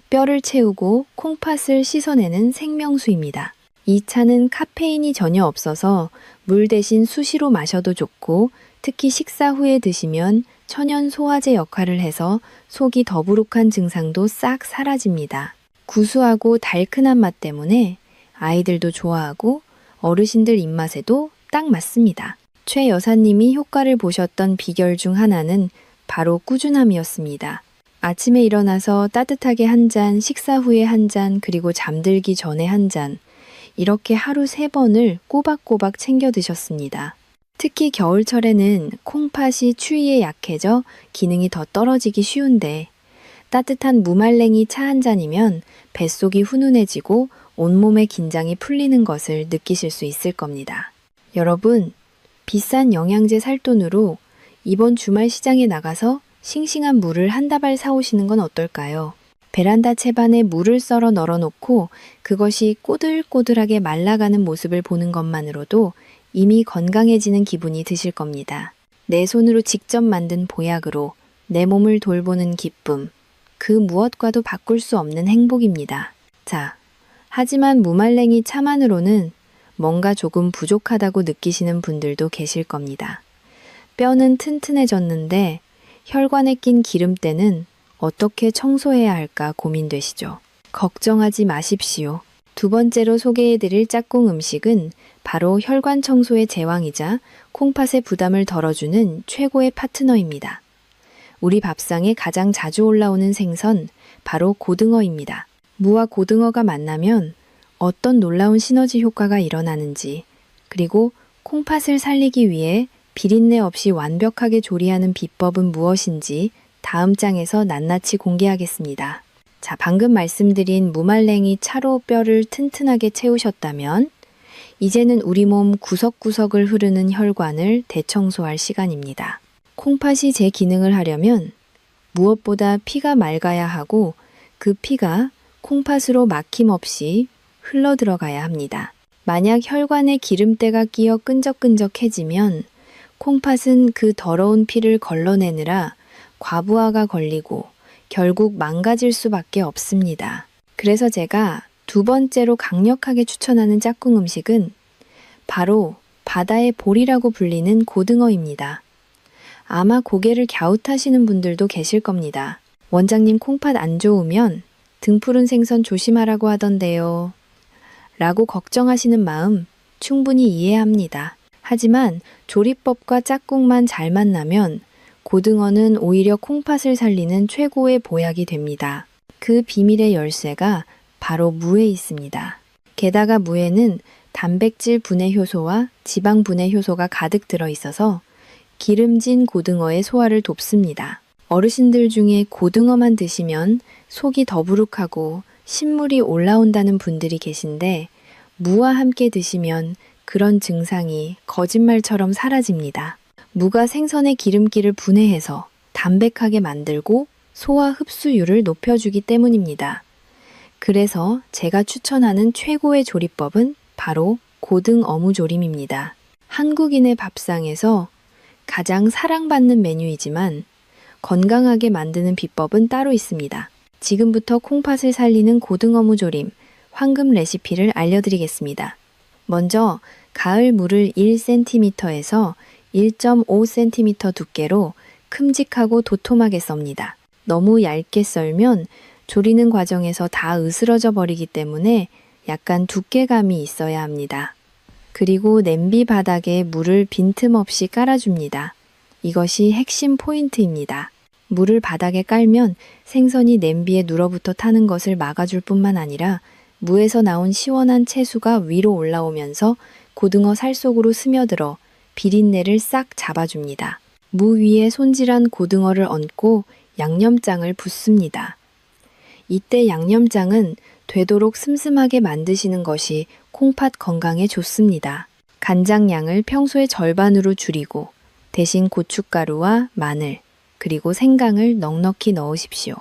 뼈를 채우고 콩팥을 씻어내는 생명수입니다. 이 차는 카페인이 전혀 없어서 물 대신 수시로 마셔도 좋고 특히 식사 후에 드시면 천연 소화제 역할을 해서 속이 더부룩한 증상도 싹 사라집니다. 구수하고 달큰한 맛 때문에 아이들도 좋아하고 어르신들 입맛에도 딱 맞습니다. 최 여사님이 효과를 보셨던 비결 중 하나는 바로 꾸준함이었습니다. 아침에 일어나서 따뜻하게 한 잔, 식사 후에 한 잔, 그리고 잠들기 전에 한 잔, 이렇게 하루 3번을 꼬박꼬박 챙겨 드셨습니다. 특히 겨울철에는 콩팥이 추위에 약해져 기능이 더 떨어지기 쉬운데 따뜻한 무말랭이 차 한 잔이면 뱃속이 훈훈해지고 온몸의 긴장이 풀리는 것을 느끼실 수 있을 겁니다. 여러분, 비싼 영양제 살 돈으로 이번 주말 시장에 나가서 싱싱한 물을 한 다발 사오시는 건 어떨까요? 베란다 채반에 물을 썰어 널어놓고 그것이 꼬들꼬들하게 말라가는 모습을 보는 것만으로도 이미 건강해지는 기분이 드실 겁니다. 내 손으로 직접 만든 보약으로 내 몸을 돌보는 기쁨, 그 무엇과도 바꿀 수 없는 행복입니다. 자, 하지만 무말랭이 차만으로는 뭔가 조금 부족하다고 느끼시는 분들도 계실 겁니다. 뼈는 튼튼해졌는데 혈관에 낀 기름때는 어떻게 청소해야 할까 고민되시죠? 걱정하지 마십시오. 두 번째로 소개해드릴 짝꿍 음식은 바로 혈관 청소의 제왕이자 콩팥의 부담을 덜어주는 최고의 파트너입니다. 우리 밥상에 가장 자주 올라오는 생선, 바로 고등어입니다. 무와 고등어가 만나면 어떤 놀라운 시너지 효과가 일어나는지, 그리고 콩팥을 살리기 위해 비린내 없이 완벽하게 조리하는 비법은 무엇인지 다음 장에서 낱낱이 공개하겠습니다. 자, 방금 말씀드린 무말랭이 차로 뼈를 튼튼하게 채우셨다면 이제는 우리 몸 구석구석을 흐르는 혈관을 대청소할 시간입니다. 콩팥이 제 기능을 하려면 무엇보다 피가 맑아야 하고 그 피가 콩팥으로 막힘없이 흘러 들어가야 합니다. 만약 혈관에 기름때가 끼어 끈적끈적해지면 콩팥은 그 더러운 피를 걸러내느라 과부하가 걸리고 결국 망가질 수밖에 없습니다. 그래서 제가 두 번째로 강력하게 추천하는 짝꿍 음식은 바로 바다의 볼이라고 불리는 고등어입니다. 아마 고개를 갸웃하시는 분들도 계실 겁니다. 원장님 콩팥 안 좋으면 등푸른 생선 조심하라고 하던데요. 라고 걱정하시는 마음 충분히 이해합니다. 하지만 조리법과 짝꿍만 잘 만나면 고등어는 오히려 콩팥을 살리는 최고의 보약이 됩니다. 그 비밀의 열쇠가 바로 무에 있습니다. 게다가 무에는 단백질 분해 효소와 지방 분해 효소가 가득 들어 있어서 기름진 고등어의 소화를 돕습니다. 어르신들 중에 고등어만 드시면 속이 더부룩하고 신물이 올라온다는 분들이 계신데 무와 함께 드시면 그런 증상이 거짓말처럼 사라집니다. 무가 생선의 기름기를 분해해서 담백하게 만들고 소화 흡수율을 높여주기 때문입니다. 그래서 제가 추천하는 최고의 조리법은 바로 고등 어묵조림입니다. 한국인의 밥상에서 가장 사랑받는 메뉴이지만 건강하게 만드는 비법은 따로 있습니다. 지금부터 콩팥을 살리는 고등 어묵조림 황금 레시피를 알려드리겠습니다. 먼저 가을 무를 1cm에서 1.5cm 두께로 큼직하고 도톰하게 썹니다. 너무 얇게 썰면 조리는 과정에서 다 으스러져 버리기 때문에 약간 두께감이 있어야 합니다. 그리고 냄비 바닥에 물을 빈틈없이 깔아줍니다. 이것이 핵심 포인트입니다. 물을 바닥에 깔면 생선이 냄비에 눌어붙어 타는 것을 막아줄 뿐만 아니라 무에서 나온 시원한 채수가 위로 올라오면서 고등어 살 속으로 스며들어 비린내를 싹 잡아줍니다. 무 위에 손질한 고등어를 얹고 양념장을 붓습니다. 이때 양념장은 되도록 슴슴하게 만드시는 것이 콩팥 건강에 좋습니다. 간장량을 평소의 절반으로 줄이고 대신 고춧가루와 마늘, 그리고 생강을 넉넉히 넣으십시오.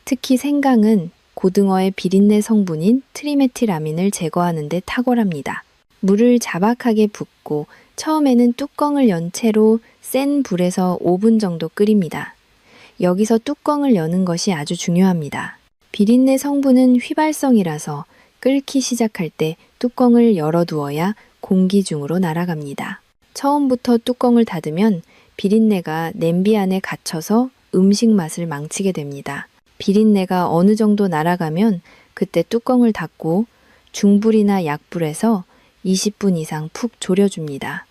특히 생강은 고등어의 비린내 성분인 트리메틸아민을 제거하는 데 탁월합니다. 물을 자박하게 붓고 처음에는 뚜껑을 연 채로 센 불에서 5분 정도 끓입니다. 여기서 뚜껑을 여는 것이 아주 중요합니다. 비린내 성분은 휘발성이라서 끓기 시작할 때 뚜껑을 열어두어야 공기 중으로 날아갑니다. 처음부터 뚜껑을 닫으면 비린내가 냄비 안에 갇혀서 음식 맛을 망치게 됩니다. 비린내가 어느 정도 날아가면 그때 뚜껑을 닫고 중불이나 약불에서 20분 이상 푹 졸여줍니다.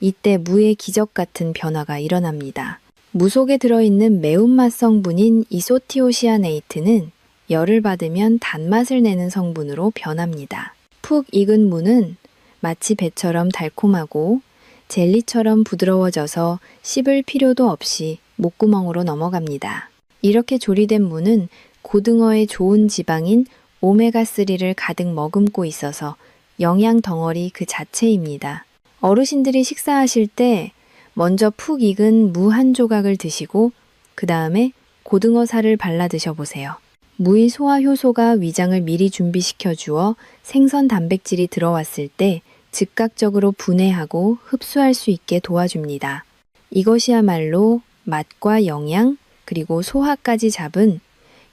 이때 무의 기적 같은 변화가 일어납니다. 무 속에 들어있는 매운맛 성분인 이소티오시아네이트는 열을 받으면 단맛을 내는 성분으로 변합니다. 푹 익은 무는 마치 배처럼 달콤하고 젤리처럼 부드러워져서 씹을 필요도 없이 목구멍으로 넘어갑니다. 이렇게 조리된 무는 고등어의 좋은 지방인 오메가3를 가득 머금고 있어서 영양 덩어리 그 자체입니다. 어르신들이 식사하실 때 먼저 푹 익은 무 한 조각을 드시고 그 다음에 고등어 살을 발라 드셔보세요. 무의 소화 효소가 위장을 미리 준비시켜 주어 생선 단백질이 들어왔을 때 즉각적으로 분해하고 흡수할 수 있게 도와줍니다. 이것이야말로 맛과 영양 그리고 소화까지 잡은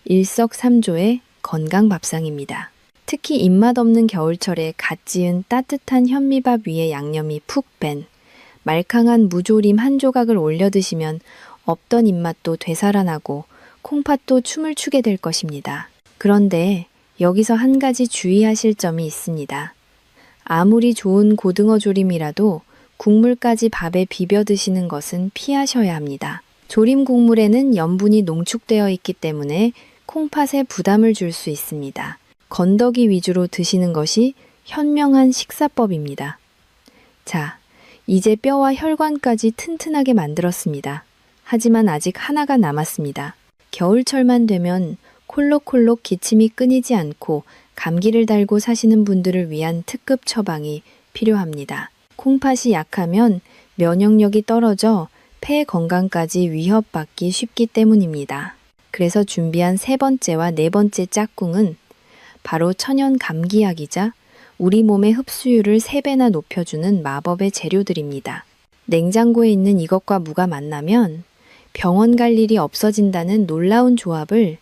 일석삼조의 건강 밥상입니다. 특히 입맛 없는 겨울철에 갓 지은 따뜻한 현미밥 위에 양념이 푹 뺀 말캉한 무조림 한 조각을 올려 드시면 없던 입맛도 되살아나고 콩팥도 춤을 추게 될 것입니다. 그런데 여기서 한 가지 주의하실 점이 있습니다. 아무리 좋은 고등어 조림이라도 국물까지 밥에 비벼 드시는 것은 피하셔야 합니다. 조림 국물에는 염분이 농축되어 있기 때문에 콩팥에 부담을 줄 수 있습니다. 건더기 위주로 드시는 것이 현명한 식사법입니다. 자, 이제 뼈와 혈관까지 튼튼하게 만들었습니다. 하지만 아직 하나가 남았습니다. 겨울철만 되면 콜록콜록 기침이 끊이지 않고 감기를 달고 사시는 분들을 위한 특급 처방이 필요합니다. 콩팥이 약하면 면역력이 떨어져 폐 건강까지 위협받기 쉽기 때문입니다. 그래서 준비한 세 번째와 네 번째 짝꿍은 바로 천연 감기약이자 우리 몸의 흡수율을 3배나 높여주는 마법의 재료들입니다. 냉장고에 있는 이것과 무가 만나면 병원 갈 일이 없어진다는 놀라운 조합을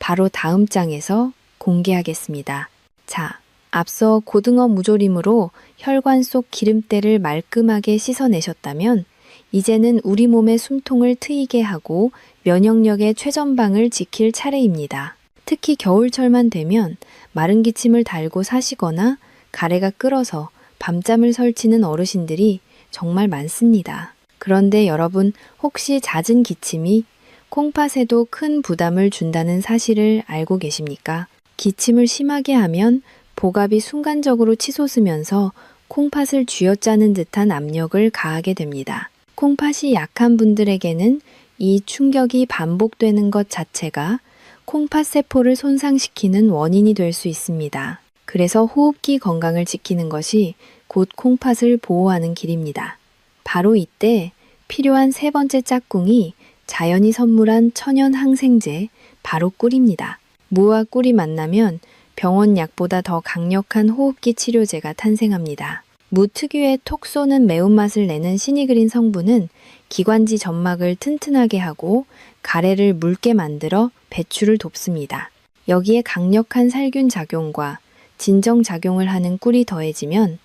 바로 다음 장에서 공개하겠습니다. 자, 앞서 고등어 무조림으로 혈관 속 기름때를 말끔하게 씻어내셨다면 이제는 우리 몸의 숨통을 트이게 하고 면역력의 최전방을 지킬 차례입니다. 특히 겨울철만 되면 마른 기침을 달고 사시거나 가래가 끓어서 밤잠을 설치는 어르신들이 정말 많습니다. 그런데 여러분, 혹시 잦은 기침이 콩팥에도 큰 부담을 준다는 사실을 알고 계십니까? 기침을 심하게 하면 복압이 순간적으로 치솟으면서 콩팥을 쥐어짜는 듯한 압력을 가하게 됩니다. 콩팥이 약한 분들에게는 이 충격이 반복되는 것 자체가 콩팥 세포를 손상시키는 원인이 될 수 있습니다. 그래서 호흡기 건강을 지키는 것이 곧 콩팥을 보호하는 길입니다. 바로 이때 필요한 세 번째 짝꿍이 자연이 선물한 천연 항생제, 바로 꿀입니다. 무와 꿀이 만나면 병원 약보다 더 강력한 호흡기 치료제가 탄생합니다. 무 특유의 톡 쏘는 매운맛을 내는 시니그린 성분은 기관지 점막을 튼튼하게 하고 가래를 묽게 만들어 배출을 돕습니다. 여기에 강력한 살균 작용과 진정 작용을 하는 꿀이 더해지면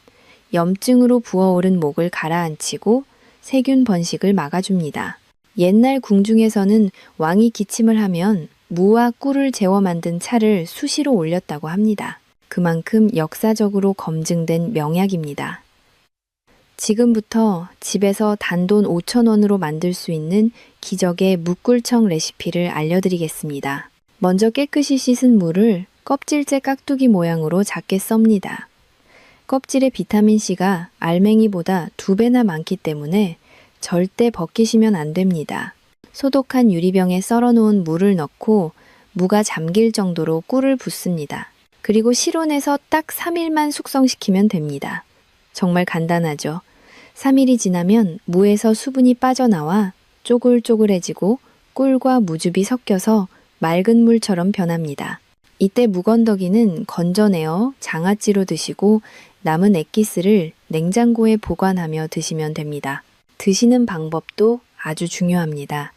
염증으로 부어오른 목을 가라앉히고 세균 번식을 막아줍니다. 옛날 궁중에서는 왕이 기침을 하면 무와 꿀을 재워 만든 차를 수시로 올렸다고 합니다. 그만큼 역사적으로 검증된 명약입니다. 지금부터 집에서 단돈 5,000원으로 만들 수 있는 기적의 무꿀청 레시피를 알려드리겠습니다. 먼저 깨끗이 씻은 무를 껍질째 깍두기 모양으로 작게 썹니다. 껍질에 비타민C가 알맹이보다 2배나 많기 때문에 절대 벗기시면 안 됩니다. 소독한 유리병에 썰어놓은 물을 넣고 무가 잠길 정도로 꿀을 붓습니다. 그리고 실온에서 딱 3일만 숙성시키면 됩니다. 정말 간단하죠? 3일이 지나면 무에서 수분이 빠져나와 쪼글쪼글해지고 꿀과 무즙이 섞여서 맑은 물처럼 변합니다. 이때 무건더기는 건져내어 장아찌로 드시고 남은 액기스를 냉장고에 보관하며 드시면 됩니다. 드시는 방법도 아주 중요합니다.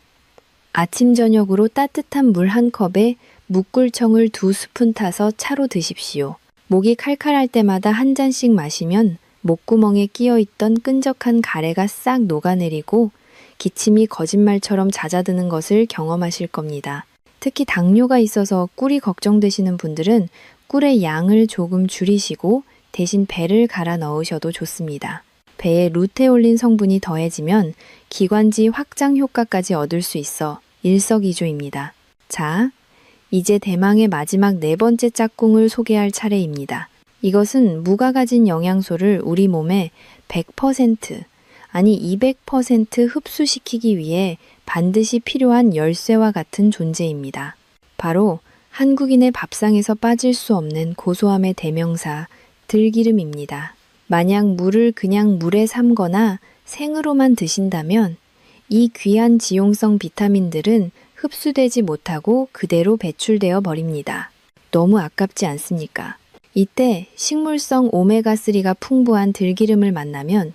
아침 저녁으로 따뜻한 물 1컵에 무꿀청을 2스푼 타서 차로 드십시오. 목이 칼칼할 때마다 한 잔씩 마시면 목구멍에 끼어있던 끈적한 가래가 싹 녹아내리고 기침이 거짓말처럼 잦아드는 것을 경험하실 겁니다. 특히 당뇨가 있어서 꿀이 걱정되시는 분들은 꿀의 양을 조금 줄이시고 대신 배를 갈아 넣으셔도 좋습니다. 배에 루테올린 성분이 더해지면 기관지 확장 효과까지 얻을 수 있어 일석이조입니다. 자, 이제 대망의 마지막 4번째 짝꿍을 소개할 차례입니다. 이것은 무가 가진 영양소를 우리 몸에 100% 아니 200% 흡수시키기 위해 반드시 필요한 열쇠와 같은 존재입니다. 바로 한국인의 밥상에서 빠질 수 없는 고소함의 대명사 들기름입니다. 만약 무를 그냥 물에 삶거나 생으로만 드신다면 이 귀한 지용성 비타민들은 흡수되지 못하고 그대로 배출되어 버립니다. 너무 아깝지 않습니까? 이때 식물성 오메가3가 풍부한 들기름을 만나면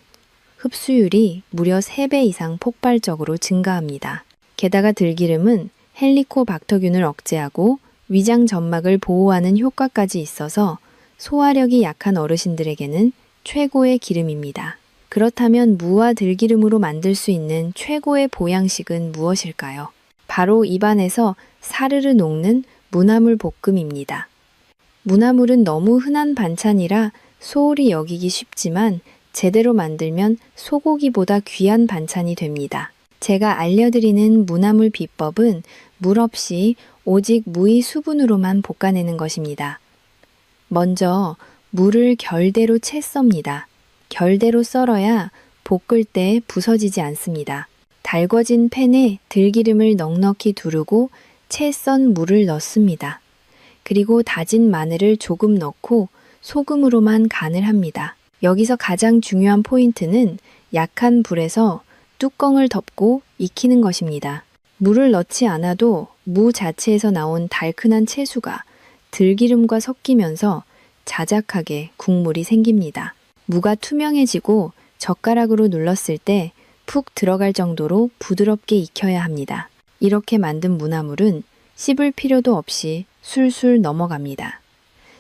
흡수율이 무려 3배 이상 폭발적으로 증가합니다. 게다가 들기름은 헬리코박터균을 억제하고 위장 점막을 보호하는 효과까지 있어서 소화력이 약한 어르신들에게는 최고의 기름입니다. 그렇다면 무와 들기름으로 만들 수 있는 최고의 보양식은 무엇일까요? 바로 입안에서 사르르 녹는 무나물 볶음입니다. 무나물은 너무 흔한 반찬이라 소홀히 여기기 쉽지만 제대로 만들면 소고기보다 귀한 반찬이 됩니다. 제가 알려드리는 무나물 비법은 물 없이 오직 무의 수분으로만 볶아내는 것입니다. 먼저 무를 결대로 채 썹니다. 결대로 썰어야 볶을 때 부서지지 않습니다. 달궈진 팬에 들기름을 넉넉히 두르고 채 썬 무를 넣습니다. 그리고 다진 마늘을 조금 넣고 소금으로만 간을 합니다. 여기서 가장 중요한 포인트는 약한 불에서 뚜껑을 덮고 익히는 것입니다. 물을 넣지 않아도 무 자체에서 나온 달큰한 채수가 들기름과 섞이면서 자작하게 국물이 생깁니다. 무가 투명해지고 젓가락으로 눌렀을 때 푹 들어갈 정도로 부드럽게 익혀야 합니다. 이렇게 만든 무나물은 씹을 필요도 없이 술술 넘어갑니다.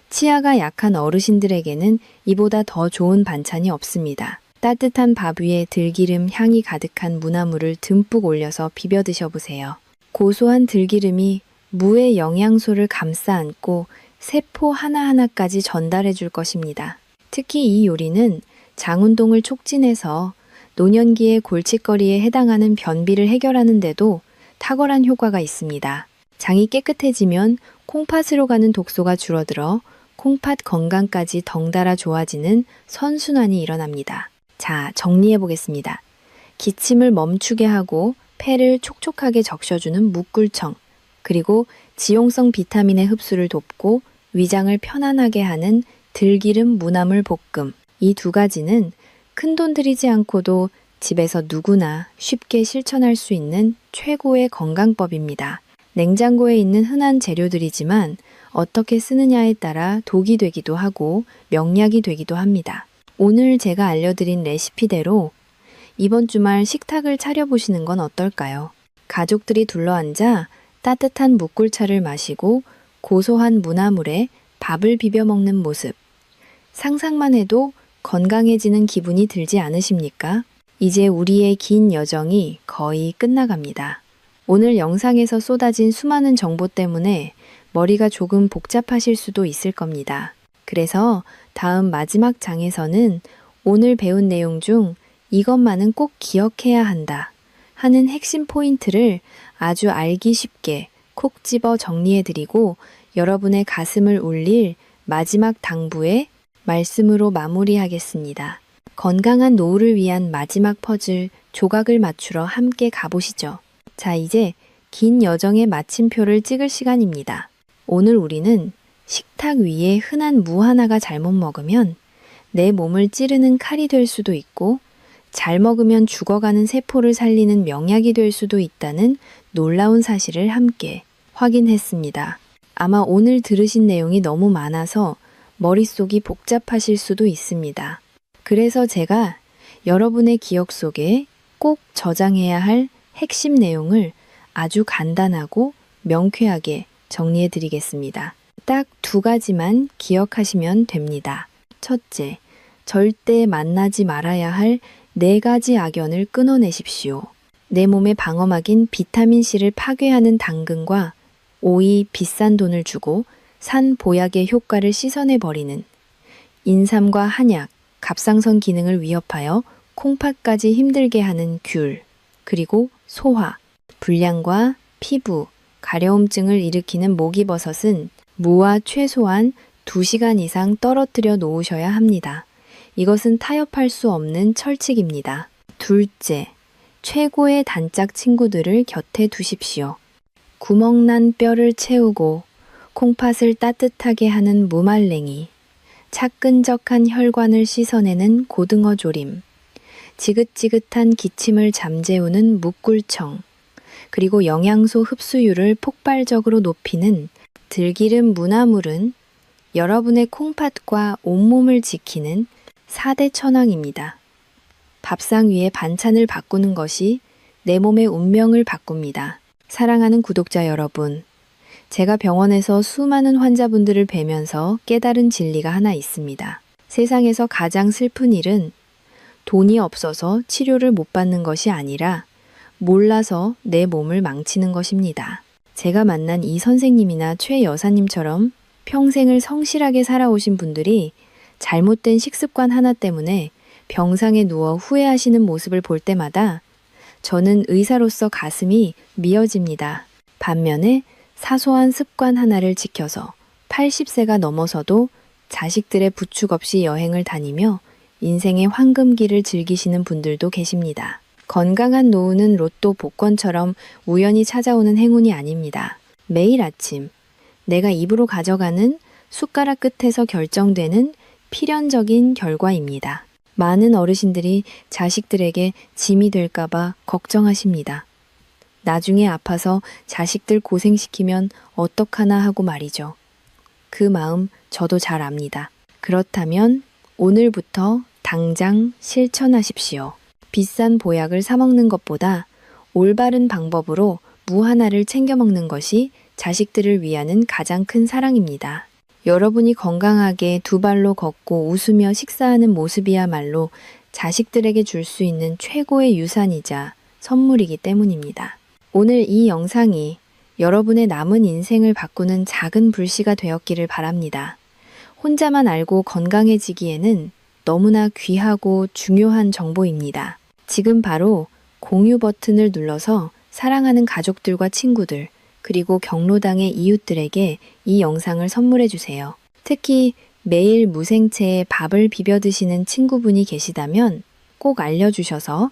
치아가 약한 어르신들에게는 이보다 더 좋은 반찬이 없습니다. 따뜻한 밥 위에 들기름 향이 가득한 무나물을 듬뿍 올려서 비벼 드셔보세요. 고소한 들기름이 무의 영양소를 감싸 안고 세포 하나하나까지 전달해 줄 것입니다. 특히 이 요리는 장운동을 촉진해서 노년기의 골칫거리에 해당하는 변비를 해결하는 데도 탁월한 효과가 있습니다. 장이 깨끗해지면 콩팥으로 가는 독소가 줄어들어 콩팥 건강까지 덩달아 좋아지는 선순환이 일어납니다. 자, 정리해 보겠습니다. 기침을 멈추게 하고 폐를 촉촉하게 적셔주는 무꿀청, 그리고 지용성 비타민의 흡수를 돕고 위장을 편안하게 하는 들기름 무나물 볶음. 이 두 가지는 큰돈 들이지 않고도 집에서 누구나 쉽게 실천할 수 있는 최고의 건강법입니다. 냉장고에 있는 흔한 재료들이지만 어떻게 쓰느냐에 따라 독이 되기도 하고 명약이 되기도 합니다. 오늘 제가 알려드린 레시피대로 이번 주말 식탁을 차려보시는 건 어떨까요? 가족들이 둘러앉아 따뜻한 묵꿀차를 마시고 고소한 무나물에 밥을 비벼 먹는 모습. 상상만 해도 건강해지는 기분이 들지 않으십니까? 이제 우리의 긴 여정이 거의 끝나갑니다. 오늘 영상에서 쏟아진 수많은 정보 때문에 머리가 조금 복잡하실 수도 있을 겁니다. 그래서 다음 마지막 장에서는 오늘 배운 내용 중 이것만은 꼭 기억해야 한다 하는 핵심 포인트를 아주 알기 쉽게 콕 집어 정리해드리고 여러분의 가슴을 울릴 마지막 당부의 말씀으로 마무리하겠습니다. 건강한 노후를 위한 마지막 퍼즐 조각을 맞추러 함께 가보시죠. 자, 이제 긴 여정의 마침표를 찍을 시간입니다. 오늘 우리는 식탁 위에 흔한 무 하나가 잘못 먹으면 내 몸을 찌르는 칼이 될 수도 있고 잘 먹으면 죽어가는 세포를 살리는 명약이 될 수도 있다는 놀라운 사실을 함께 확인했습니다. 아마 오늘 들으신 내용이 너무 많아서 머릿속이 복잡하실 수도 있습니다. 그래서 제가 여러분의 기억 속에 꼭 저장해야 할 핵심 내용을 아주 간단하고 명쾌하게 정리해 드리겠습니다. 딱 두 가지만 기억하시면 됩니다. 첫째, 절대 만나지 말아야 할 4가지 악연을 끊어내십시오. 내 몸의 방어막인 비타민C를 파괴하는 당근과 오이 비싼 돈을 주고 산 보약의 효과를 씻어내버리는 인삼과 한약, 갑상선 기능을 위협하여 콩팥까지 힘들게 하는 귤, 그리고 소화, 불량과 피부, 가려움증을 일으키는 목이버섯은 무와 최소한 2시간 이상 떨어뜨려 놓으셔야 합니다. 이것은 타협할 수 없는 철칙입니다. 둘째, 최고의 단짝 친구들을 곁에 두십시오. 구멍난 뼈를 채우고 콩팥을 따뜻하게 하는 무말랭이, 차끈적한 혈관을 씻어내는 고등어 조림, 지긋지긋한 기침을 잠재우는 묵꿀청, 그리고 영양소 흡수율을 폭발적으로 높이는 들기름 무나물은 여러분의 콩팥과 온몸을 지키는 4대 천왕입니다. 밥상 위에 반찬을 바꾸는 것이 내 몸의 운명을 바꿉니다. 사랑하는 구독자 여러분, 제가 병원에서 수많은 환자분들을 뵈면서 깨달은 진리가 하나 있습니다. 세상에서 가장 슬픈 일은 돈이 없어서 치료를 못 받는 것이 아니라 몰라서 내 몸을 망치는 것입니다. 제가 만난 이 선생님이나 최 여사님처럼 평생을 성실하게 살아오신 분들이 잘못된 식습관 하나 때문에 병상에 누워 후회하시는 모습을 볼 때마다 저는 의사로서 가슴이 미어집니다. 반면에 사소한 습관 하나를 지켜서 80세가 넘어서도 자식들의 부축 없이 여행을 다니며 인생의 황금기를 즐기시는 분들도 계십니다. 건강한 노후는 로또 복권처럼 우연히 찾아오는 행운이 아닙니다. 매일 아침 내가 입으로 가져가는 숟가락 끝에서 결정되는 필연적인 결과입니다. 많은 어르신들이 자식들에게 짐이 될까봐 걱정하십니다. 나중에 아파서 자식들 고생시키면 어떡하나 하고 말이죠. 그 마음 저도 잘 압니다. 그렇다면 오늘부터 당장 실천하십시오. 비싼 보약을 사 먹는 것보다 올바른 방법으로 무 하나를 챙겨 먹는 것이 자식들을 위하는 가장 큰 사랑입니다. 여러분이 건강하게 두 발로 걷고 웃으며 식사하는 모습이야말로 자식들에게 줄 수 있는 최고의 유산이자 선물이기 때문입니다. 오늘 이 영상이 여러분의 남은 인생을 바꾸는 작은 불씨가 되었기를 바랍니다. 혼자만 알고 건강해지기에는 너무나 귀하고 중요한 정보입니다. 지금 바로 공유 버튼을 눌러서 사랑하는 가족들과 친구들, 그리고 경로당의 이웃들에게 이 영상을 선물해 주세요. 특히 매일 무생채에 밥을 비벼 드시는 친구분이 계시다면 꼭 알려주셔서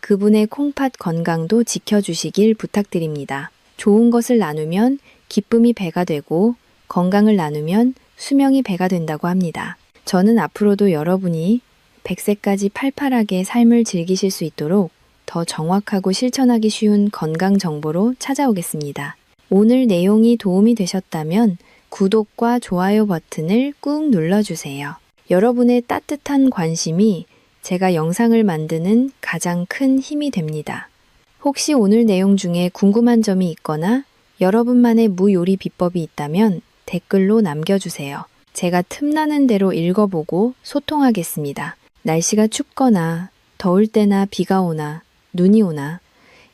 그분의 콩팥 건강도 지켜주시길 부탁드립니다. 좋은 것을 나누면 기쁨이 배가 되고 건강을 나누면 수명이 배가 된다고 합니다. 저는 앞으로도 여러분이 100세까지 팔팔하게 삶을 즐기실 수 있도록 더 정확하고 실천하기 쉬운 건강 정보로 찾아오겠습니다. 오늘 내용이 도움이 되셨다면 구독과 좋아요 버튼을 꾹 눌러주세요. 여러분의 따뜻한 관심이 제가 영상을 만드는 가장 큰 힘이 됩니다. 혹시 오늘 내용 중에 궁금한 점이 있거나 여러분만의 무요리 비법이 있다면 댓글로 남겨주세요. 제가 틈나는 대로 읽어보고 소통하겠습니다. 날씨가 춥거나 더울 때나 비가 오나 눈이 오나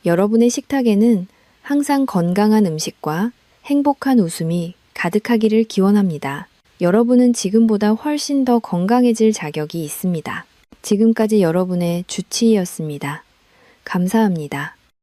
여러분의 식탁에는 항상 건강한 음식과 행복한 웃음이 가득하기를 기원합니다. 여러분은 지금보다 훨씬 더 건강해질 자격이 있습니다. 지금까지 여러분의 주치의였습니다. 감사합니다.